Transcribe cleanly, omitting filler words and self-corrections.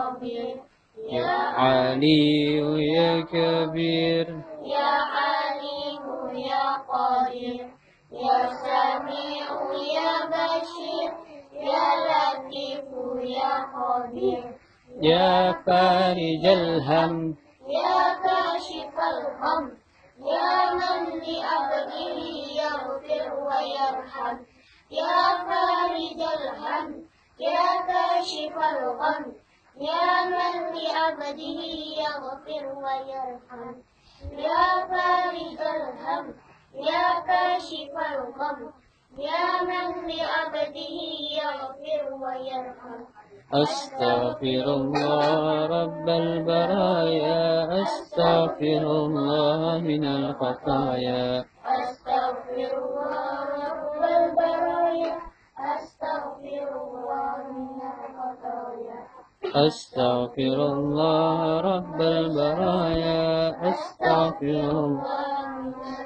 خبير يا علي يا كبير يا عليم يا قدير يا سميع يا بشير يا لطيف يا خبير يا فارج الهم يا كاشف الغم يا من لعبده يغفر ويرحم يا فارج الهم يا كاشف الغم يا من لعبده يغفر ويرحم يا فارج الهم يا كاشف الغم يا من لعبده يغفر ويرحم أستغفر الله رب البرايا أستغفر الله من الخطايا أستغفر الله رب البرايا أستغفر الله من الخطايا أستغفر الله رب البرايا أستغفر الله الله من